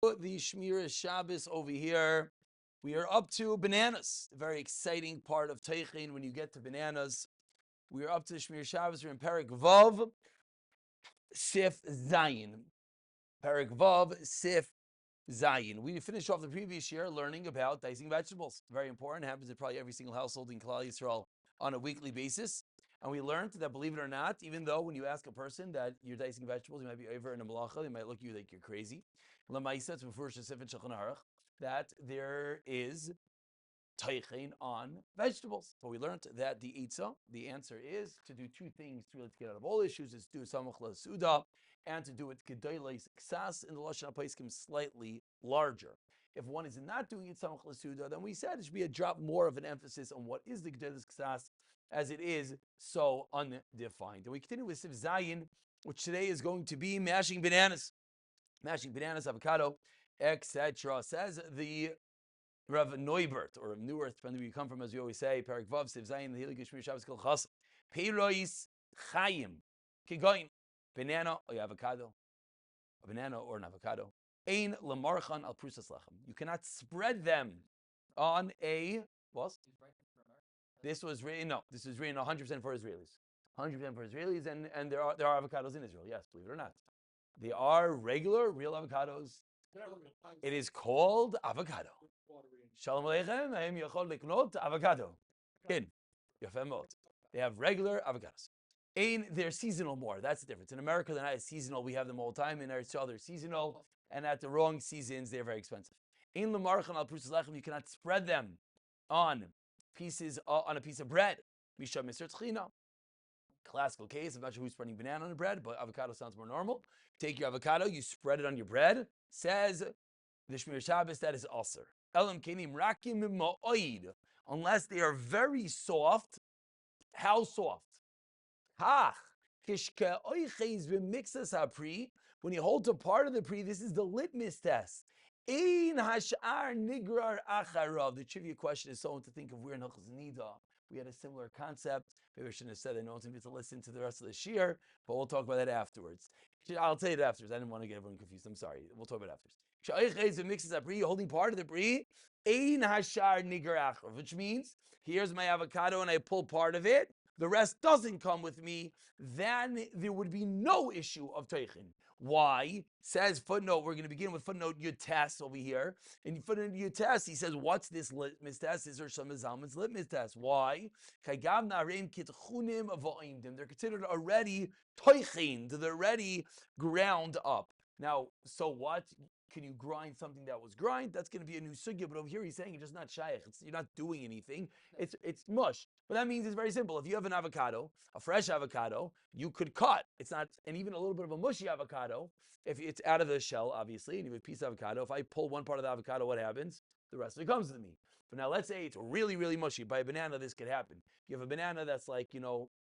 The Shemiras Shabbos over here. We are up to bananas, a very exciting part of Tochein when you get to bananas. We are up to the Shemiras Shabbos. We're in Perek Vav, Sif Zayin. Perek Vav, Sif Zayin. We finished off the previous year learning about dicing vegetables. Very important. It happens in probably every single household in Klal Yisrael on a weekly basis. And we learned that, believe it or not, even though when you ask a person that you're dicing vegetables, you might be over in a malacha, they might look at you like you're crazy. Lamaisa, before Shesif Shulchan Aruch, that there is Tochein on vegetables. But we learned that the answer is to do two things to really get out of all issues: is to do samach l'suda and to do it kedolos ksas in the lashon hapaiskim slightly larger. If one is not doing it samach l'suda, then we said it should be a drop more of an emphasis on what is the kedolos ksas, as it is so undefined. And we continue with Sif Zayin, which today is going to be mashing bananas, avocado, etc. Says the Rav Neubert, or Rav Neworth, depending where you come from, as we always say, Perek Vav, Sif Zayin, the Hilig Shemiras Shabbos Kehalkhaso. Peiros Chayim, Kigoin, banana or avocado, a banana or an avocado. Ein Lamarchan al Prusas Lechem. You cannot spread them on a, what? This was written 100% for Israelis. 100% for Israelis, and there are avocados in Israel, yes, believe it or not. They are regular, real avocados. It is called avocado. Shalom Aleichem, I'm Yachol Leknot avocado. Kin, Yafem Mot. They have regular avocados. They're seasonal more. That's the difference. In America, they're not as seasonal. We have them all the time. In Eretz Yisrael, they're seasonal, and at the wrong seasons, they're very expensive. Ein Lamarchan al Prusas Lechem, you cannot spread them on a piece of bread. Misha Misr Tchina. Classical case. I'm not sure who's spreading banana on the bread, but avocado sounds more normal. Take your avocado, you spread it on your bread. Says the Shemiras Shabbos that is aser. Elam kenim rakim ma'oid, unless they are very soft. How soft? Hach kishke oiches v'mixas hapri. When you hold to part of the pri, this is the litmus test. Ein hashar nigrar acharav. The trivia question is someone to think of. We're in Hilchos Nida. We had a similar concept. Maybe I shouldn't have said that. No one's going to listen to the rest of the shir, but we'll talk about that afterwards. I'll tell you that afterwards. I didn't want to get everyone confused. I'm sorry. We'll talk about it afterwards. Holding part of the brie, ein hashar nigrar acharav, which means here's my avocado and I pull part of it. The rest doesn't come with me. Then there would be no issue of Tochein. Why? Says footnote, we're going to begin with footnote Yutes over here. In footnote Yutes, he says, what's this litmus test? Is there some Zalman's litmus test? Why? They're considered already Tochein. They're already ground up. Now, so what? Can you grind something that was grind? That's going to be a new sugya. But over here, he's saying it's just not shaykh. You're not doing anything. It's mush. But that means it's very simple. If you have an avocado, a fresh avocado, you could cut. It's not, and even a little bit of a mushy avocado, if it's out of the shell, obviously, and you have a piece of avocado, if I pull one part of the avocado, what happens? The rest of it comes to me. But now let's say it's really, really mushy. By a banana, this could happen. You have a banana that's like,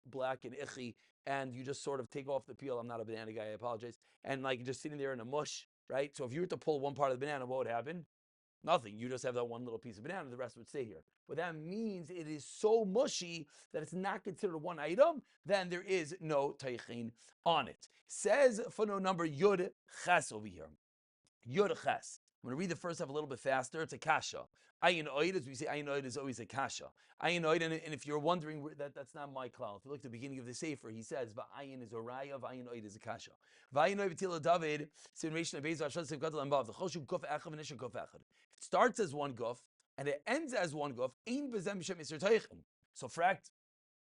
black and icky, and you just sort of take off the peel. I'm not a banana guy, I apologize. And like just sitting there in a mush, right? So if you were to pull one part of the banana, what would happen? Nothing. You just have that one little piece of banana, the rest would stay here. But that means it is so mushy that it's not considered one item, then there is no Tochein on it. Says footnote number Yud Ches over here. Yud Ches. I'm going to read the first half a little bit faster. It's a kasha. Ayin oid, as we say, ayin oid is always a kasha. Ayin oid, and if you're wondering, that's not my klal. If you look at the beginning of the sefer, he says, "Va'ayin is a raya, va'ayin oid is a kasha." Va'ayin oid v'tila David, simration of bezah shad sev gadol ambav. The choshu guf echad v'nisha guf echad. It starts as one guf and it ends as one guf. Ein bezem b'shem Yisr Tochein. So fract.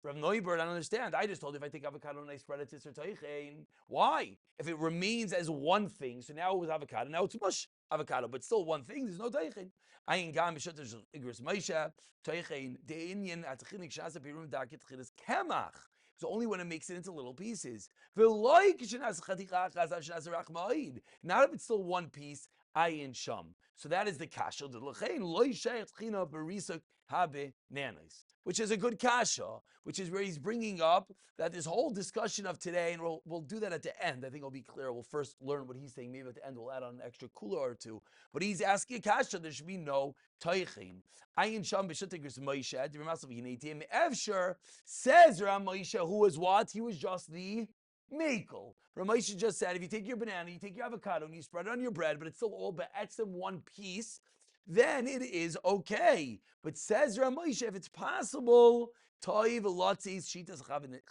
Rav Neubert, I don't understand. I just told you if I take avocado and I spread it to Yisr Tochein. Why? If it remains as one thing, so now it was avocado, now it's mush avocado, but still one thing, there's no Tochein. Ayin gam b'shatar igros Moshe Tochein de'inyan atchinik shasa pirum dakit chidas kemach. So only when it makes it into little pieces. Not if it's still one piece. Ayin sham. So that is the kasha. Which is a good kasha, which is where he's bringing up that this whole discussion of today, and we'll do that at the end. I think it'll be clear. We'll first learn what he's saying. Maybe at the end we'll add on an extra kula or two. But he's asking a kasha. There should be no Tochein. Ayin sham b'shatigris Moshe. Evshar says Ram Moshe, who was what? He was just the Makel. Ramosha just said if you take your banana, you take your avocado, and you spread it on your bread, but it's still all be'etzem one piece, then it is okay. But says Ramosha, if it's possible, toiv lotzis shitas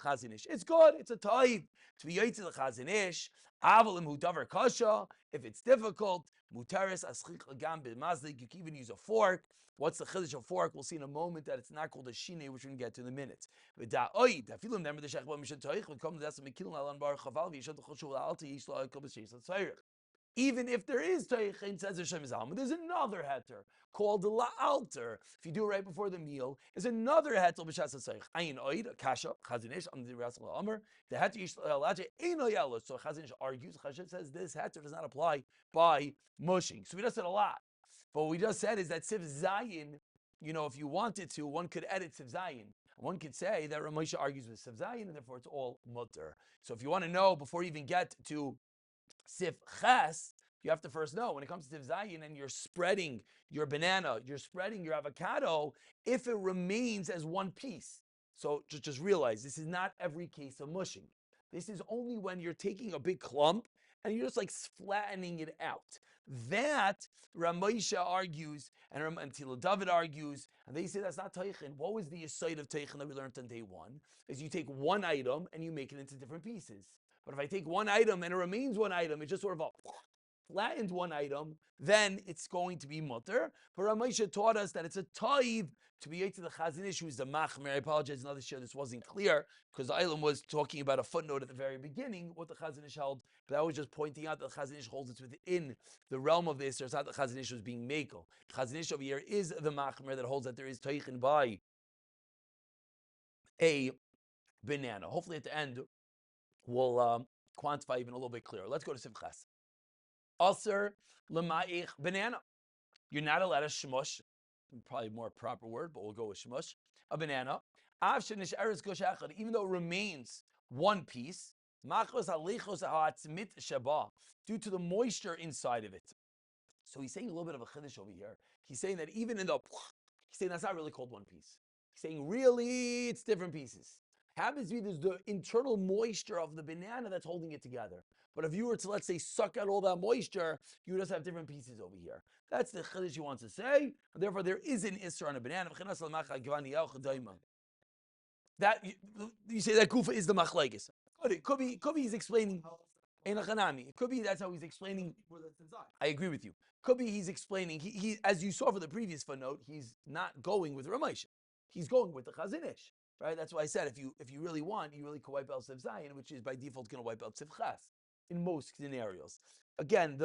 chazinish. It's good. It's a toiv to be yaitz the chazinish. Avalim hu davar kasha. If it's difficult, mutaris aschich agam b'mazlik. You can even use a fork. What's the chiddush of fork? We'll see in a moment that it's not called a shine, which we're going to get to in a minute. Even if there is Tochein, says Hashem Zalman, there's another heter called la'alter. If you do it right before the meal, there's another heter b'shas hatzayich. Ayin oid kasha chazinish am the rasal amar. The heter yish laje eino yalo. So chazinish argues. Chazinish says this heter does not apply by mushing. So we just said a lot. But what we just said is that Siv Zayin, if you wanted to, one could edit Siv Zayin. One could say that Ramosha argues with Siv Zayin, and therefore it's all mutter. So if you want to know before you even get to Siv Ches, you have to first know when it comes to Siv Zayin and you're spreading your banana, you're spreading your avocado, if it remains as one piece. So just realize this is not every case of mushing. This is only when you're taking a big clump and you're just like flattening it out. That Ramosha argues, and Tilo David argues, and they say that's not Tochein. What was the aside of Tochein that we learned on day one? Is you take one item and you make it into different pieces. But if I take one item and it remains one item, it's just sort of flattened one item, then it's going to be mutter. But Ramosha taught us that it's a toiv to be to the chazinish, who's the machmer. I apologize, another share this wasn't clear because the Ilam was talking about a footnote at the very beginning, what the chazinish held. But I was just pointing out that the chazinish holds it within the realm of this. There's not the chazinish was being makel. Chazinish over here is the machmer that holds that there is toichin by a banana. Hopefully at the end we'll quantify even a little bit clearer. Let's go to Simchas. Aser l'ma'ich banana. You're not allowed to shmush. Probably a more proper word, but we'll go with shmush. A banana. Even though it remains one piece, due to the moisture inside of it. So he's saying a little bit of a chiddush over here. He's saying that even he's saying that's not really called one piece. He's saying really it's different pieces. Happens to be there's the internal moisture of the banana that's holding it together. But if you were to, let's say, suck out all that moisture, you would just have different pieces over here. That's the chiddush he wants to say. And therefore, there is an isser on a banana. That you say that gufa is the machlekes. Could be he's explaining. It could be that's how he's explaining. I agree with you. Could be he's explaining. He as you saw for the previous footnote, he's not going with Ramosha. He's going with the chazinish. Right? That's why I said if you really want, you really could wipe out Siv Zayin, which is by default going to wipe out Siv Ches in most scenarios. Again,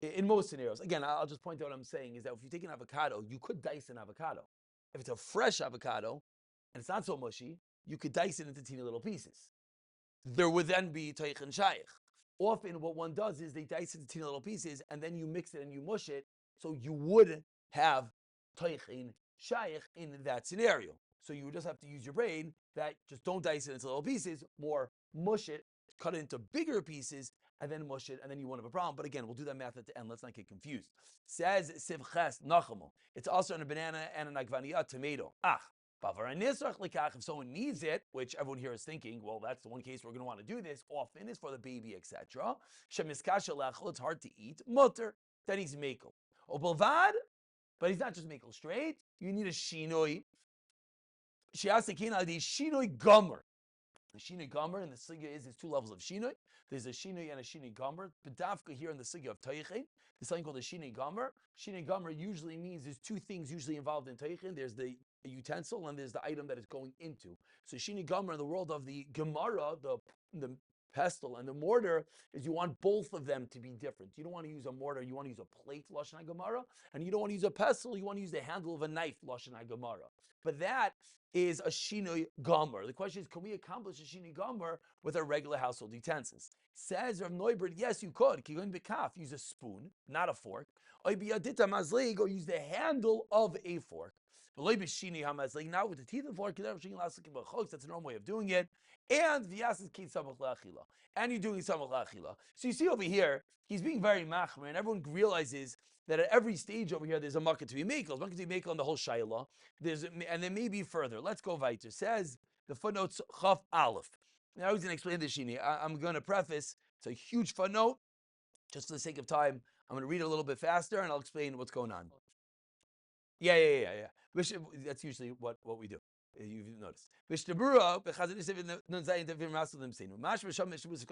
in most scenarios, again, I'll just point out what I'm saying is that if you take an avocado, you could dice an avocado. If it's a fresh avocado and it's not so mushy, you could dice it into teeny little pieces. There would then be Tochein Shaykh. Often what one does is they dice it into teeny little pieces and then you mix it and you mush it, so you would have Tochein Shaykh in that scenario. So you would just have to use your brain that just don't dice it into little pieces, more mush it, cut it into bigger pieces, and then mush it, and then you won't have a problem. But again, we'll do that math at the end. Let's not get confused. Says Siv Ches Nachamo. It's also on a banana and an agvania, tomato. If someone needs it, which everyone here is thinking, well, that's the one case we're going to want to do this, often is for the baby, etc. It's hard to eat. Mutter. Then he's mekel. Obelvad, but he's not just mekel straight. You need a shinoi. She asked the kina the shinoi gomer. The shinoi gomer in the sugya is there's two levels of shinoi. There's a shinoi and a shinoi gomer. Bedavka here in the sugya of Tochein, there's something called a shinoi gomer. Shinoi gomer usually means there's two things usually involved in Tochein. There's the utensil and there's the item that it's going into. So shinoi gomer in the world of the Gemara, the pestle and the mortar, is you want both of them to be different. You don't want to use a mortar, you want to use a plate, Lashon HaGemara, and you don't want to use a pestle, you want to use the handle of a knife, Lashon HaGemara. But that is a shinoi gomer. The question is, can we accomplish a shinoi gomer with our regular household utensils? Says Rav Neubert, yes, you could. Kigun bekaf, use a spoon, not a fork. Or use the handle of a fork. Now with the teeth of the fork, that's a normal way of doing it. And and you're doing samach la'achila. So you see over here, he's being very machmer, and everyone realizes that at every stage over here, there's a makkah to be mekel. Makkah to be mekel on the whole shayla. And there may be further. Let's go weiter. Says the footnotes Chaf Aleph. Now I was going to explain the shini. I'm going to preface. It's a huge footnote. Just for the sake of time, I'm going to read it a little bit faster, and I'll explain what's going on. Yeah. That's usually what we do. You've noticed. V'shtabura b'chazanisev nunzayin devim rasul limseinu. Mash v'sham mishubus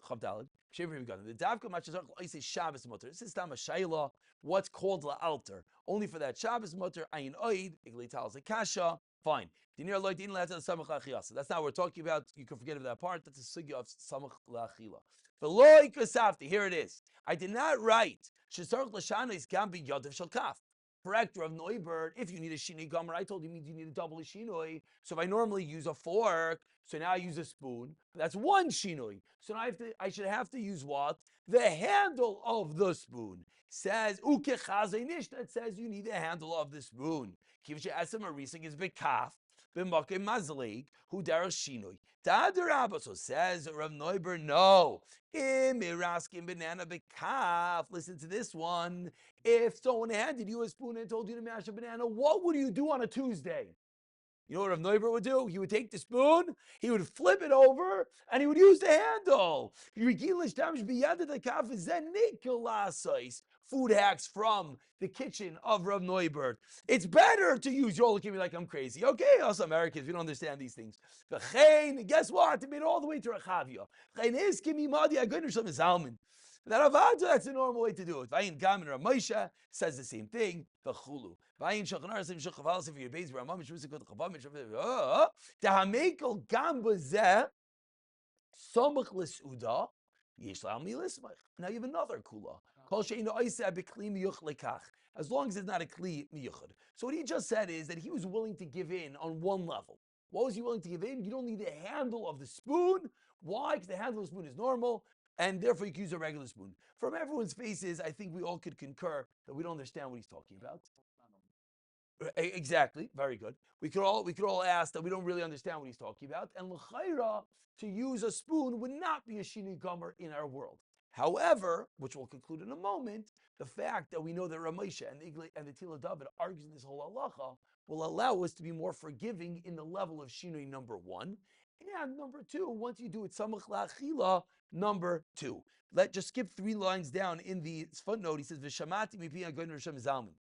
chavdalad. Shever begun. The davka machazach oisei Shabbos mutter. This is tam a shayla. What's called la'alter? Only for that Shabbos mutter. Ayin oid igli talas kasha. Fine. Dinir loy din la'atzal samach la'achiyasa. That's not what we're talking about. You can forget of that part. That's a sugya of samach la'achila. V'loy kasafti. Here it is. I did not write. Shesarach l'shana is gam b'yadav shel kaf. Correct, Rav Neubert, if you need a shinoi gomer, I told you means you need a double shinoi. So if I normally use a fork, so now I use a spoon. That's one shinoi. So now I should have to use what? The handle of the spoon. Says ukechazenish. That says you need the handle of the spoon. Kivshe asem arising is bekaf. B'makim mazlig hu derech shinoi. Ta'adarabba. So says Rav Neubert, no. Imiraskim banana bekaf. Listen to this one. If someone handed you a spoon and told you to mash a banana, what would you do on a Tuesday? You know what Rav Neubert would do? He would take the spoon, he would flip it over, and he would use the handle. Food hacks from the kitchen of Rav Neubert. It's better to use. You're all looking at me like I'm crazy. Okay, us Americans, we don't understand these things. Guess what? It made it all the way to Rechavia. That's a normal way to do it. Vayin Gamin Ramosha says the same thing. V'chulu. Vayin Shachanara Sim Shachavalas if you're based Ramam Mishusik with Chavam Mishusik. Tahamekel Gam Bazeh Somach Lisuda Yishlam Milismach. Now you have another kula. Kol Sheinu Oiseh B'Kli Miyuch Lekach. As long as it's not a Kli Miyuchad. So what he just said is that he was willing to give in on one level. What was he willing to give in? You don't need the handle of the spoon. Why? Because the handle of the spoon is normal. And therefore you can use a regular spoon. From everyone's faces, I think we all could concur that we don't understand what he's talking about. Exactly, very good. We could all ask that we don't really understand what he's talking about. And l'chayra, to use a spoon would not be a shini gomer in our world. However, which we'll conclude in a moment, the fact that we know that Ramosha and the Tila David argues this whole halacha will allow us to be more forgiving in the level of shinui number one. And number two, once you do it samach la'achila, number two. Just skip 3 lines down in the footnote. He says, "V'shamati mipi agoyin Risham Zalman.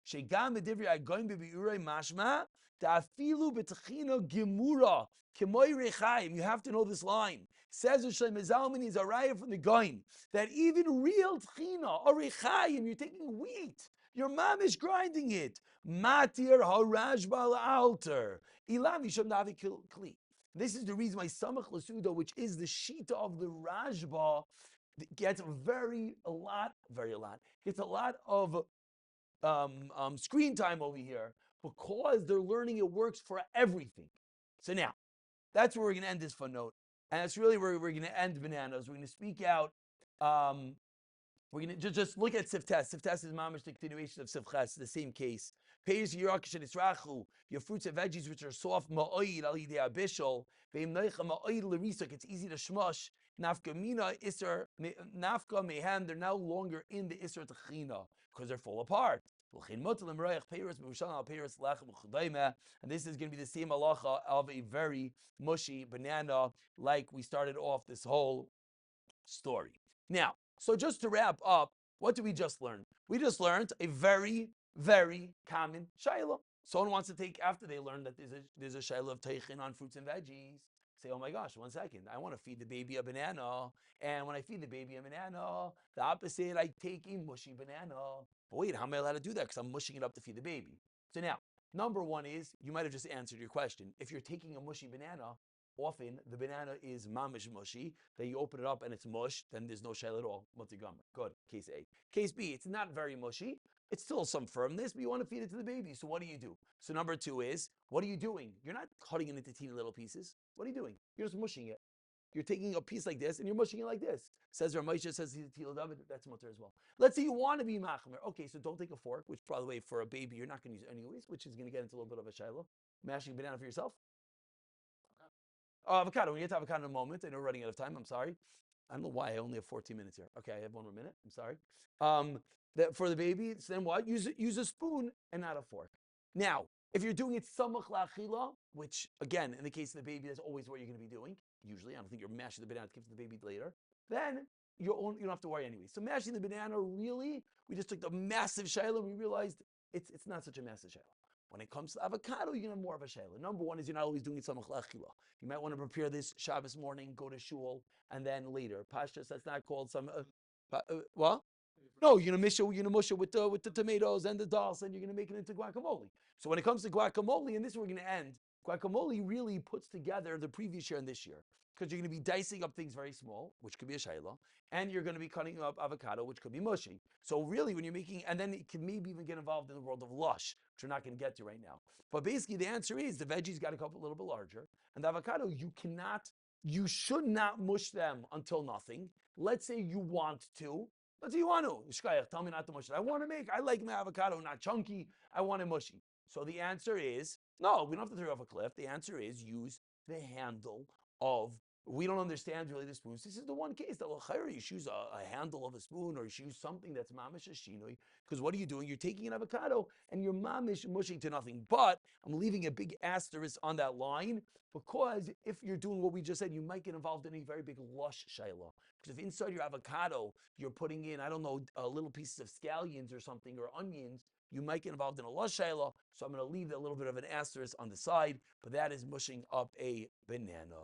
Shegam medivri agoyin bebiurei mashma ta'afilu betachino gemura k'moy rechaim." You have to know this line. Says Risham Zalman is a raya from the goyin that even real tchina or rechaim, you're taking wheat. Your mom is grinding it. Matir harashba alter ilam yisham navi kli. This is the reason why Samach Lasuda, which is the Shita of the Rashba, gets a lot of screen time over here because they're learning it works for everything. So now, that's where we're going to end this footnote. And that's really where we're going to end bananas. We're going to speak out. We're going to just look at Siftes. Siftes is mamish the continuation of Sifches, the same case. Peiris Yirakish and Israchu, your fruits and veggies which are soft, ma'oid al yidei abishol, ve'im noicha ma'oid l'risuk, it's easy to shmush. Nafka mina isser, nafka mehem, they're no longer in the isser techina, because they're fall apart. And this is going to be the same halacha of a very mushy banana, like we started off this whole story. Now, so just to wrap up, what did we just learn? We just learned a very, very common shayla. Someone wants to take, after they learn that there's a shayla of Tochein on fruits and veggies, say, oh my gosh, 1 second, I want to feed the baby a banana. And when I feed the baby a banana, the opposite, I take a mushy banana. But wait, how am I allowed to do that? Because I'm mushing it up to feed the baby. So now, number one is, you might have just answered your question. If you're taking a mushy banana, often the banana is mamish mushy, that you open it up and it's mush, then there's no shayla at all. Multigamma. Good. Case A. Case B, it's not very mushy. It's still some firmness, but you want to feed it to the baby. So what do you do? So number two is, what are you doing? You're not cutting it into teeny little pieces. What are you doing? You're just mushing it. You're taking a piece like this and you're mushing it like this. Says Ramosha, says Tila David, that's mutter as well. Let's say you want to be machmer. Okay, so don't take a fork, which by the way, for a baby, you're not going to use anyways, which is going to get into a little bit of a shayla. Mashing banana for yourself. Avocado. We get to avocado in a moment. I know we're running out of time. I'm sorry. I don't know why I only have 14 minutes here. Okay, I have 1 more minute. I'm sorry. For the baby, so then what? Use a spoon and not a fork. Now, if you're doing it samach la'achila, which again, in the case of the baby, that's always what you're going to be doing. usually. I don't think you're mashing the banana to give to the baby later. Then you don't have to worry anyway. So mashing the banana, really, we just took the massive shayla and we realized it's not such a massive shayla. When it comes to avocado, you're going to have more of a shayla. Number one is you're not always doing it samach lachila. You might want to prepare this Shabbos morning, go to shul, and then later. Pashtus, that's not called some what? No, you're gonna mush it with the tomatoes and the dals, and you're gonna make it into guacamole. So when it comes to guacamole, and this is where we're gonna end. Guacamole really puts together the previous year and this year, because you're gonna be dicing up things very small, which could be a shayla, and you're gonna be cutting up avocado, which could be mushy. So really, when you're making, and then it can maybe even get involved in the world of lush, which we're not gonna get to right now. But basically, the answer is the veggies got to come up a little bit larger, and the avocado you should not mush them until nothing. Let's say you want to. Let's say you want to. Shkayach, tell me not to mush it. I like my avocado not chunky. I want it mushy. So the answer is, no, we don't have to throw it off a cliff. The answer is use the handle of, we don't understand really the spoons. This is the one case that you use a handle of a spoon or you use something that's mamish shinoi. Because what are you doing? You're taking an avocado and you're mamish mushing to nothing. But I'm leaving a big asterisk on that line because if you're doing what we just said, you might get involved in a very big lush shayla. Because if inside your avocado, you're putting in, I don't know, little pieces of scallions or something or onions, you might get involved in a lush shayla. So I'm going to leave a little bit of an asterisk on the side, but that is mushing up a banana.